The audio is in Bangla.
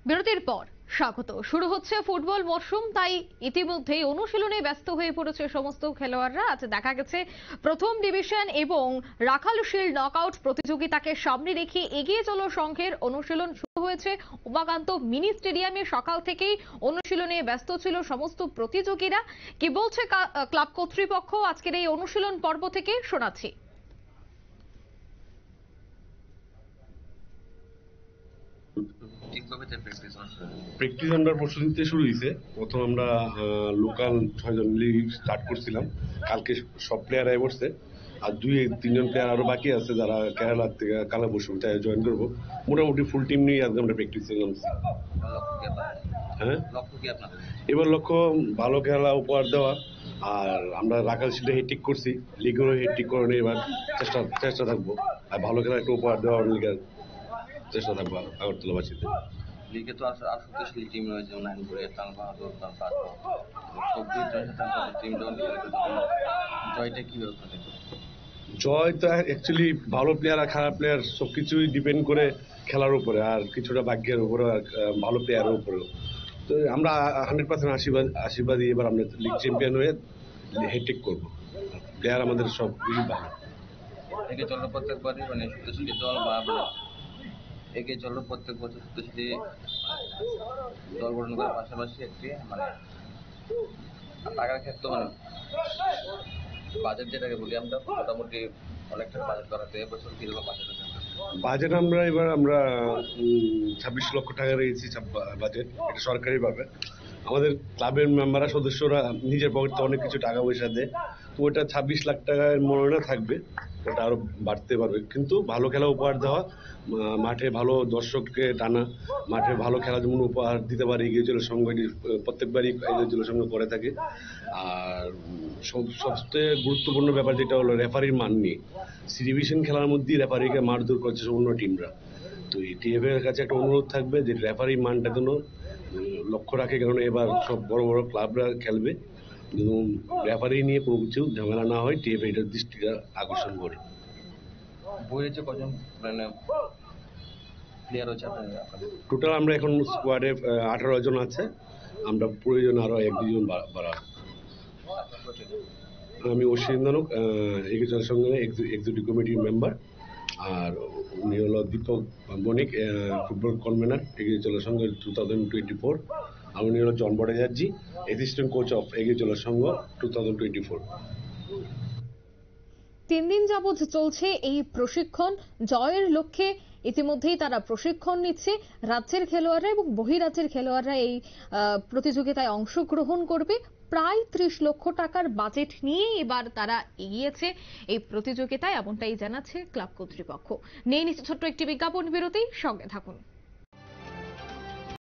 বিরতির পর স্বাগত। শুরু হচ্ছে ফুটবল মরশুম, তাই ইতিমধ্যেই অনুশীলনে ব্যস্ত হয়ে পড়েছে সমস্ত খেলোয়াড়রা। আজ দেখা গেছে প্রথম ডিভিশন এবং রাখাল শিল্ড নকআউট প্রতিযোগিতাকে সামনে রেখে এগিয়ে চলো সংঘের অনুশীলন শুরু হয়েছে উমাকান্ত মিনি স্টেডিয়ামে। সকাল থেকেই অনুশীলনে ব্যস্ত ছিল সমস্ত প্রতিযোগীরা। কি বলছে ক্লাব কর্তৃপক্ষ আজকের এই অনুশীলন পর্ব থেকে শোনাচ্ছি। প্র্যাকটিস আমরা পরশু দিতে শুরু হয়েছে। প্রথম আমরা লোকাল 6 জন স্টার্ট করছিলাম। কালকে সব প্লেয়ার আয় বসছে, আর 2-3 জন প্লেয়ার আরো বাকি আছে যারা কেরালা থেকে কালা বসু জয়েন করবো। মোটামুটি ফুল টিম নিয়ে আজকে আমরা প্র্যাকটিসে নামছি। হ্যাঁ, এবার লক্ষ্য ভালো খেলা উপহার দেওয়া, আর আমরা রাখাল শিল্ডে হেডটিক করছি, লিগেরও হেডটিক করানো। এবার চেষ্টা থাকবো আর ভালো খেলা একটা উপহার দেওয়ার লিগের চেষ্টা থাকবো আগরতলাবাসীতে। লিগে তো আর শক্তিশালী টিম রয়েছে, নাইনপুরে তালবাহাদুর, তারপর জয়টা কিভাবে করে? জয় তো অ্যাকচুয়ালি ভালো প্লেয়ার আর খারাপ প্লেয়ার সবকিছুই ডিপেন্ড করে খেলার উপরে, আর কিছুটা ভাগ্যের উপরে, আর ভালো প্লেয়ারের উপরেও। তো আমরা 100% আশীর্বাদী এবার আমরা লিগ চ্যাম্পিয়ন হয়ে হেডটেক করবো। প্লেয়ার আমাদের সব কিছু ভালো। এগিয়ে চলো প্রত্যেকবারই শক্তিশালী দল, বা এগিয়ে চলো প্রত্যেক বছর শক্তিশালী দল গঠন করার পাশাপাশি একটি টাকার ক্ষেত্রে বাজেট যেটাকে বলি আমরা, মোটামুটি অনেকটা বাজেট করাতে এবছর কিরকম বাজেট আমরা 26 লক্ষ টাকা রয়েছে বাজেট। এটা সরকারি ভাবে আমাদের ক্লাবের মেম্বাররা সদস্যরা নিজের পকেটে অনেক কিছু টাকা পয়সা দেয়। তো ওটা 26 লাখ টাকার মনোনয়ন থাকবে, ওটা আরো বাড়তে পারবে। কিন্তু ভালো খেলা উপহার দেওয়া, মাঠে ভালো দর্শককে টানা, মাঠে ভালো খেলা যেমন উপহার দিতে পারে এগিয়ে চলে সংঘ প্রত্যেকবারই এগিয়ে চলে সংঘ করে থাকে। আর সবচেয়ে গুরুত্বপূর্ণ ব্যাপার যেটা হলো রেফারির মান নিয়ে। সি ডিভিশন খেলার মধ্যেই রেফারিকে মারধর করছে অন্য টিমরা। তো এই টিএফএ এর কাছে একটা অনুরোধ থাকবে যে রেফারির মানটা যেন লক্ষ্য রাখে, কারণ এবার সব বড় বড় ক্লাবরা খেলবে। রেফারি নিয়ে কোনো কিছু ঝামেলা না হয়, টিএফএ এটার দৃষ্টিটা আকর্ষণ করে। বইয়েছে কজন প্লেয়ার হচ্ছে টোটাল আমরা এখন স্কোয়াডে 18 জন আছে। আমরা প্রয়োজন আরো 1-2 জন বাড়াবো। আমি অশ্বিন্দানক এগিয়ে সঙ্গে এক্সিকিউটিভ কমিটির মেম্বার, আর উনি হলো দীপক বণিক, ফুটবল কনভেনার এগিয়ে চলার সঙ্গে 2024। আর উনি হলো জন বড়াজার্জি, অ্যাসিস্ট্যান্ট কোচ অফ এগিয়ে চলার সঙ্গ 2024। 3 দিন যাবৎ চলছে এই প্রশিক্ষণ। জয়ের লক্ষ্যে ইতিমধ্যেই তারা প্রশিক্ষণ নিচ্ছে। রাজ্যের খেলোয়াড়রা এবং বহিরাজ্যের খেলোয়াড়রা এই প্রতিযোগিতায় অংশগ্রহণ করবে। প্রায় 30 লক্ষ টাকার বাজেট নিয়ে এবার তারা এগিয়েছে এই প্রতিযোগিতায়, এমনটাই জানাচ্ছে ক্লাব কর্তৃপক্ষ। নিয়ে নিচ্ছে ছোট্ট একটি বিজ্ঞাপন বিরতি, সঙ্গে থাকুন।